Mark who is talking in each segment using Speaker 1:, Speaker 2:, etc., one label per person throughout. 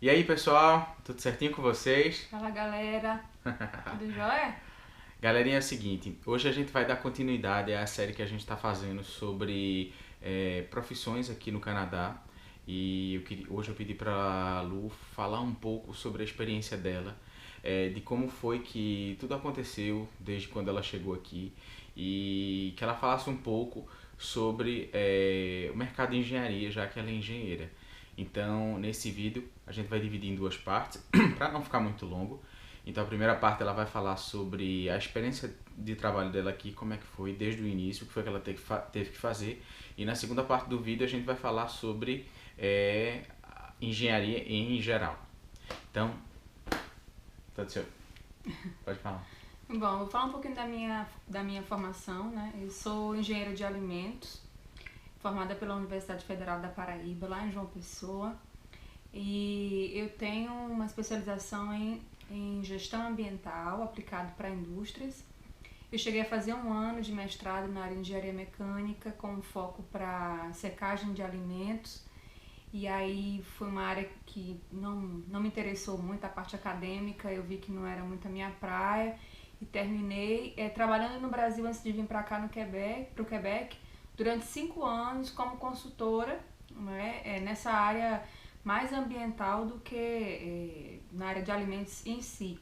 Speaker 1: E aí, pessoal, tudo certinho com vocês?
Speaker 2: Fala galera, tudo jóia?
Speaker 1: Galerinha, é o seguinte, hoje a gente vai dar continuidade à série que a gente está fazendo sobre profissões aqui no Canadá. E hoje eu pedi para a Lu falar um pouco sobre a experiência dela, de como foi que tudo aconteceu desde quando ela chegou aqui e que ela falasse um pouco sobre o mercado de engenharia, já que ela é engenheira. Então, nesse vídeo, a gente vai dividir em duas partes, para não ficar muito longo. Então, a primeira parte ela vai falar sobre a experiência de trabalho dela aqui, como é que foi desde o início, o que foi que ela teve que fazer. E na segunda parte do vídeo, a gente vai falar sobre engenharia em geral. Então, tá seu. Pode falar.
Speaker 2: Bom, vou falar um pouquinho da minha formação, né? Eu sou engenheira de alimentos, formada pela Universidade Federal da Paraíba, lá em João Pessoa. E eu tenho uma especialização em gestão ambiental aplicado para indústrias. Eu cheguei a fazer um ano de mestrado na área de engenharia mecânica com foco para secagem de alimentos. E aí foi uma área que não me interessou muito, a parte acadêmica, eu vi que não era muito a minha praia. E terminei trabalhando no Brasil antes de vir para cá no Quebec, para o Quebec, durante 5 anos como consultora, né, nessa área mais ambiental do que na área de alimentos em si.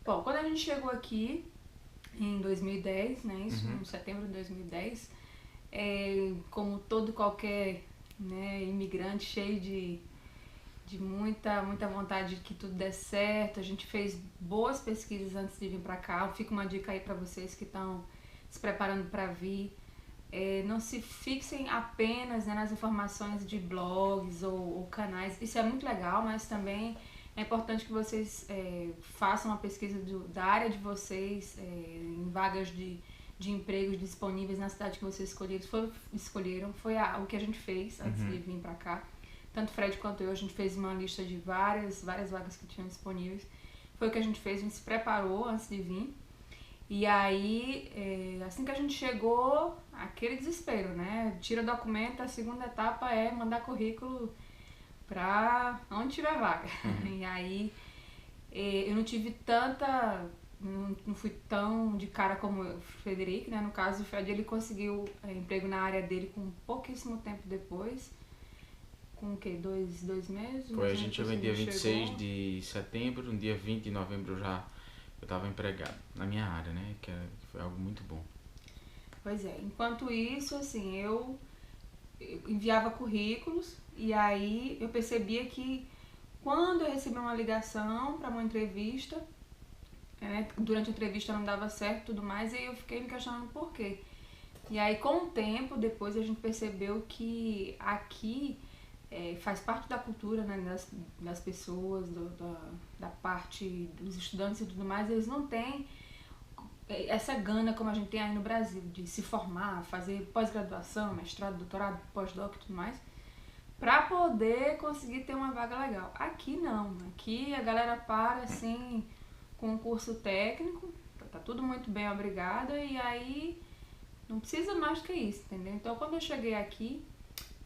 Speaker 2: Bom, quando a gente chegou aqui em 2010, né, isso, em setembro de 2010, como todo qualquer, né, imigrante cheio de muita vontade de que tudo dê certo. A gente fez boas pesquisas antes de vir para cá. Fica uma dica aí para vocês que estão se preparando para vir. Não se fixem apenas, né, nas informações de blogs ou canais. Isso é muito legal, mas também é importante que vocês façam uma pesquisa da área de vocês, em vagas de empregos disponíveis na cidade que vocês escolheram. Foi o que a gente fez antes de vir para cá. Tanto Fred quanto eu, a gente fez uma lista de várias vagas que tinham disponíveis. Foi o que a gente fez, a gente se preparou antes de vir. E aí, assim que a gente chegou, aquele desespero, né? Tira documento, a segunda etapa é mandar currículo pra onde tiver vaga. E aí, eu não tive não fui tão de cara como o Frederico, né? No caso, o Fred, ele conseguiu emprego na área dele com pouquíssimo tempo depois. Com o quê? Dois meses?
Speaker 1: Foi, a gente chegou em dia
Speaker 2: chegou.
Speaker 1: 26 de setembro, no dia 20 de novembro eu estava empregado na minha área, né? Que foi algo muito bom.
Speaker 2: Pois é, enquanto isso, assim, eu enviava currículos e aí eu percebia que quando eu recebia uma ligação para uma entrevista, durante a entrevista não dava certo e tudo mais, e aí eu fiquei me questionando por quê. E aí, com o tempo, depois a gente percebeu que aqui faz parte da cultura, né, das pessoas, da parte dos estudantes e tudo mais. Eles não têm essa gana como a gente tem aí no Brasil, de se formar, fazer pós-graduação, mestrado, doutorado, pós-doc e tudo mais, pra poder conseguir ter uma vaga legal. Aqui não, aqui a galera para assim com um curso técnico, tá tudo muito bem, obrigada, e aí não precisa mais do que isso, entendeu? Então, quando eu cheguei aqui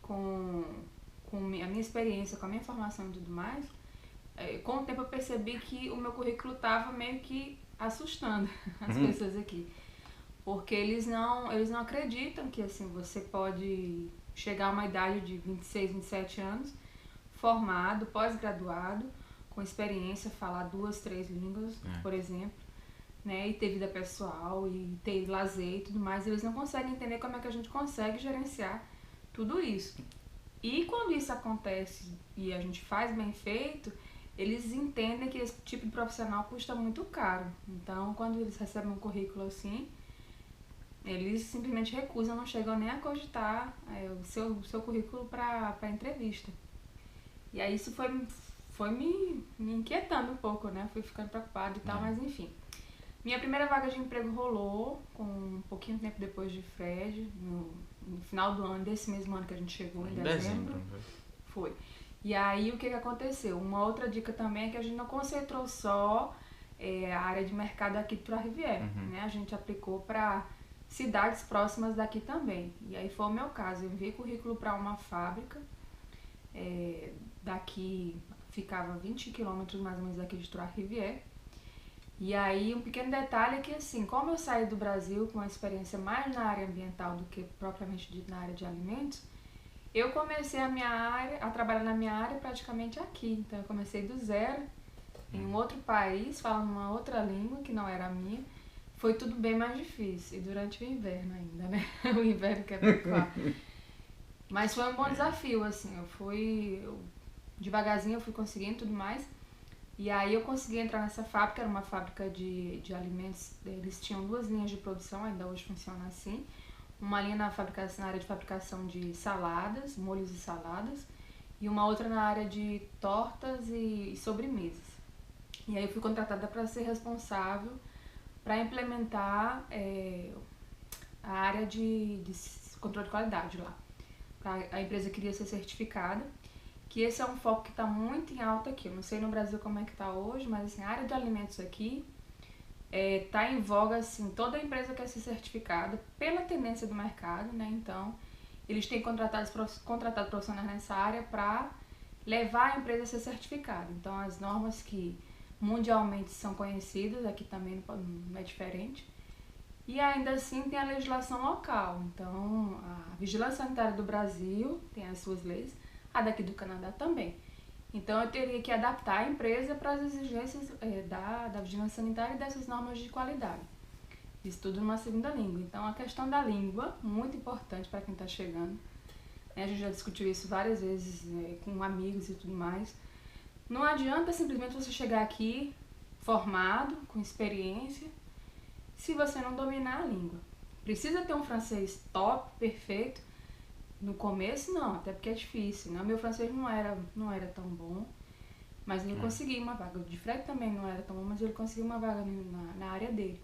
Speaker 2: com a minha experiência, com a minha formação e tudo mais, com o tempo eu percebi que o meu currículo estava meio que assustando as pessoas aqui. Porque eles não acreditam que assim, você pode chegar a uma idade de 26, 27 anos, formado, pós-graduado, com experiência, falar 2, 3 línguas, por exemplo, né, e ter vida pessoal, e ter lazer e tudo mais. Eles não conseguem entender como é que a gente consegue gerenciar tudo isso. E quando isso acontece e a gente faz bem feito, eles entendem que esse tipo de profissional custa muito caro. Então, quando eles recebem um currículo assim, eles simplesmente recusam, não chegam nem a cogitar o seu currículo para entrevista. E aí isso foi me inquietando um pouco, né? Fui ficando preocupada e tal, mas enfim. Minha primeira vaga de emprego rolou com um pouquinho tempo depois de Fred, no final do ano, desse mesmo ano que a gente chegou, em dezembro. Foi. E aí o que aconteceu? Uma outra dica também é que a gente não concentrou só a área de mercado aqui para a Riviera, né? A gente aplicou para cidades próximas daqui também. E aí foi o meu caso. Eu enviei currículo para uma fábrica daqui ficava 20 quilômetros mais ou menos daqui de Trois-Rivières. E aí, um pequeno detalhe é que, assim, como eu saí do Brasil com uma experiência mais na área ambiental do que propriamente dito na área de alimentos, eu comecei a trabalhar na minha área praticamente aqui. Então, eu comecei do zero, em um outro país, falando uma outra língua que não era a minha. Foi tudo bem mais difícil, e durante o inverno ainda, né? O inverno que é pecuário. Mas foi um bom desafio, assim, devagarzinho eu fui conseguindo tudo mais. E aí eu consegui entrar nessa fábrica, era uma fábrica de alimentos, eles tinham 2 linhas de produção, ainda hoje funciona assim. Uma linha na área de fabricação de saladas, molhos e saladas, e uma outra na área de tortas e sobremesas. E aí eu fui contratada para ser responsável para implementar a área de controle de qualidade lá. A empresa queria ser certificada, que esse é um foco que está muito em alta aqui. Eu não sei no Brasil como é que está hoje, mas assim, a área de alimentos aqui está em voga, assim, toda empresa quer ser certificada pela tendência do mercado, né? Então, eles têm contratado profissionais nessa área para levar a empresa a ser certificada. Então, as normas que mundialmente são conhecidas, aqui também não é diferente. E ainda assim tem a legislação local. Então, a Vigilância Sanitária do Brasil tem as suas leis, a daqui do Canadá também. Então, eu teria que adaptar a empresa para as exigências da vigilância sanitária e dessas normas de qualidade. Isso tudo numa segunda língua. Então, a questão da língua, muito importante para quem está chegando. A gente já discutiu isso várias vezes com amigos e tudo mais. Não adianta simplesmente você chegar aqui formado, com experiência, se você não dominar a língua. Precisa ter um francês top, perfeito. No começo não, até porque é difícil, né? Meu francês não era tão bom, mas ele conseguiu uma vaga. O de Fred também não era tão bom, mas ele conseguiu uma vaga na área dele.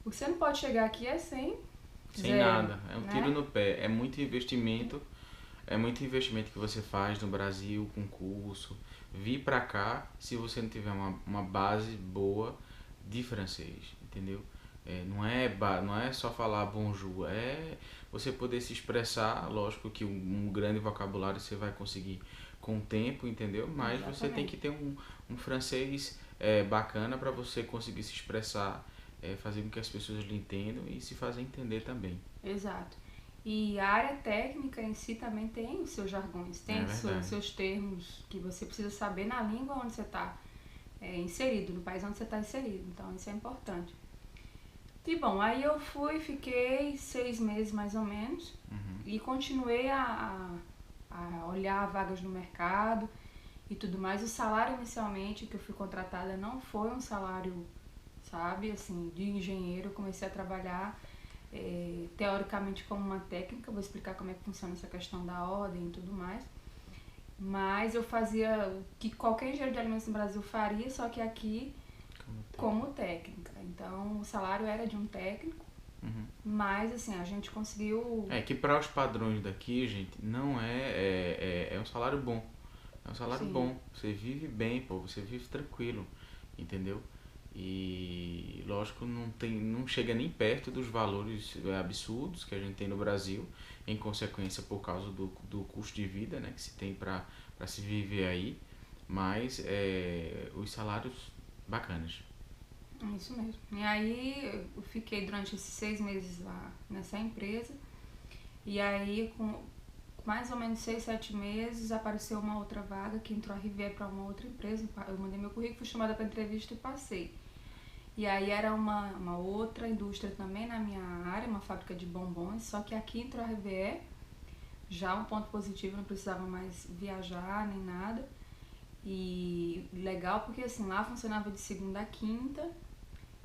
Speaker 2: O que você não pode chegar aqui é sem zero,
Speaker 1: nada, é um
Speaker 2: né?
Speaker 1: tiro no pé, é muito investimento que você faz no Brasil com curso. Vir pra cá, se você não tiver uma base boa de francês, entendeu? Não é só falar bonjour, é você poder se expressar. Lógico que um grande vocabulário você vai conseguir com o tempo, entendeu? Mas você tem que ter um francês bacana para você conseguir se expressar, fazer com que as pessoas lhe entendam e se fazer entender também.
Speaker 2: Exato. E a área técnica em si também tem os seus jargões, tem os seus termos que você precisa saber na língua onde você está inserido, no país onde você está inserido. Então, isso é importante. E bom, aí eu fiquei 6 meses mais ou menos, e continuei a olhar vagas no mercado e tudo mais. O salário inicialmente que eu fui contratada não foi um salário, sabe, assim, de engenheiro. Eu comecei a trabalhar teoricamente como uma técnica, vou explicar como é que funciona essa questão da ordem e tudo mais. Mas eu fazia o que qualquer engenheiro de alimentos no Brasil faria, só que aqui como técnica. Então, o salário era de um técnico, mas assim, a gente conseguiu...
Speaker 1: que para os padrões daqui, gente, não é um salário bom. É um salário bom. Você vive bem, pô, você vive tranquilo, entendeu? E lógico, não chega nem perto dos valores absurdos que a gente tem no Brasil, em consequência por causa do custo de vida, né, que se tem para se viver aí, mas os salários bacanas.
Speaker 2: Isso mesmo. E aí eu fiquei durante esses 6 meses lá nessa empresa, e aí com mais ou menos 6, 7 meses apareceu uma outra vaga que entrou a Rivière para uma outra empresa. Eu mandei meu currículo, fui chamada para entrevista e passei. E aí era uma outra indústria também na minha área, uma fábrica de bombons, só que aqui entrou a Rivière, já um ponto positivo, não precisava mais viajar nem nada. E legal porque assim, lá funcionava de segunda a quinta,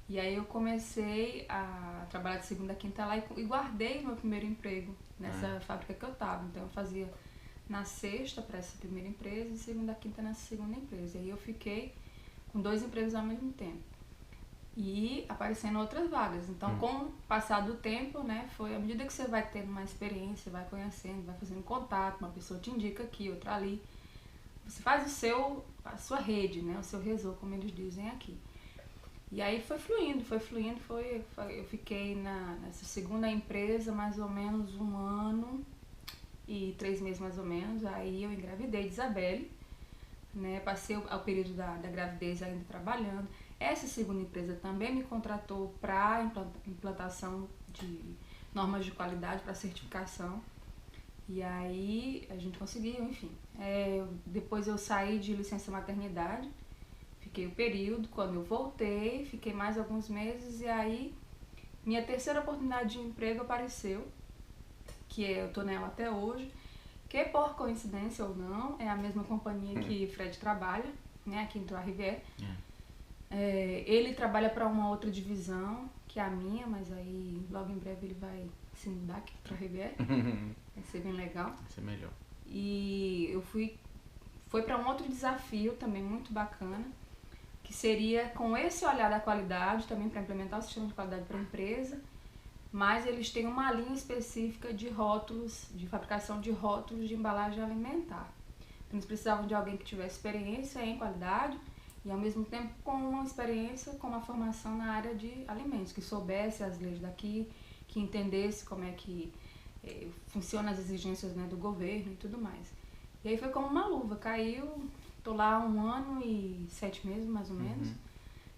Speaker 2: e aí eu comecei a trabalhar de segunda a quinta lá e guardei meu primeiro emprego nessa fábrica que eu tava. Então eu fazia na sexta para essa primeira empresa e segunda a quinta nessa segunda empresa. E aí eu fiquei com 2 empregos ao mesmo tempo. E aparecendo outras vagas. Então, com o passar do tempo, né, foi à medida que você vai tendo uma experiência, vai conhecendo, vai fazendo contato, uma pessoa te indica aqui, outra ali. Você faz a sua rede, né, o seu réseau, como eles dizem aqui. E aí foi fluindo. Eu fiquei nessa segunda empresa mais ou menos 1 ano e 3 meses mais ou menos. Aí eu engravidei de Isabelle. né? Passei o período da gravidez ainda trabalhando. Essa segunda empresa também me contratou para implantação de normas de qualidade, para certificação. E aí a gente conseguiu, enfim. Depois eu saí de licença maternidade, fiquei o período. Quando eu voltei, fiquei mais alguns meses e aí minha terceira oportunidade de emprego apareceu, que eu tô nela até hoje, que por coincidência ou não, é a mesma companhia que Fred trabalha, né, aqui em Trois Rivières. Ele trabalha para uma outra divisão, que é a minha, mas aí logo em breve ele vai se mudar aqui para Trois Rivières. Vai ser bem legal.
Speaker 1: Vai ser melhor.
Speaker 2: E eu foi para um outro desafio também muito bacana, que seria com esse olhar da qualidade, também para implementar o sistema de qualidade para a empresa, mas eles têm uma linha específica de rótulos, de fabricação de rótulos de embalagem alimentar. Então, eles precisavam de alguém que tivesse experiência em qualidade e ao mesmo tempo com uma experiência, com uma formação na área de alimentos, que soubesse as leis daqui, que entendesse como é que funcionam as exigências, né, do governo e tudo mais. E aí foi como uma luva, caiu, tô lá 1 ano e 7 meses mais ou menos,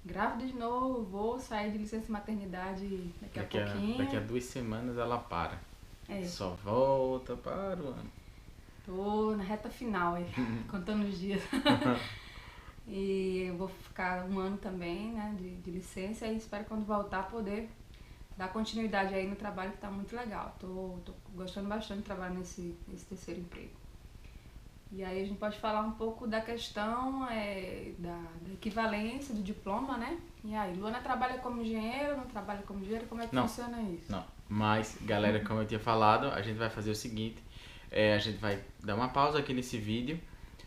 Speaker 2: grávida de novo, vou sair de licença maternidade daqui a pouquinho.
Speaker 1: Daqui a 2 semanas ela para.
Speaker 2: É.
Speaker 1: Só volta para o ano.
Speaker 2: Tô na reta final aí, contando os dias. E eu vou ficar 1 ano também, né, de licença e espero quando voltar poder dar continuidade aí no trabalho que tá muito legal. Tô gostando bastante de trabalhar nesse terceiro emprego. E aí a gente pode falar um pouco da questão da equivalência do diploma, né? E aí, Luana trabalha como engenheiro, não trabalha como engenheiro? Como é que funciona isso?
Speaker 1: Não, mas galera, como eu tinha falado, a gente vai fazer o seguinte, a gente vai dar uma pausa aqui nesse vídeo,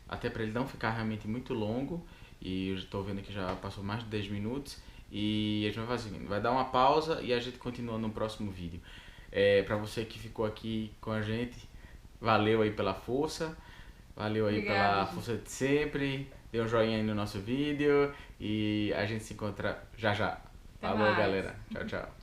Speaker 1: até para ele não ficar realmente muito longo, e eu estou vendo que já passou mais de 10 minutos, e a gente vai fazer o seguinte, vai dar uma pausa e a gente continua no próximo vídeo. Para você que ficou aqui com a gente, valeu aí pela força. Valeu aí pela força de sempre. Dê um joinha aí no nosso vídeo. E a gente se encontra já já. Falou, galera. Tchau, tchau.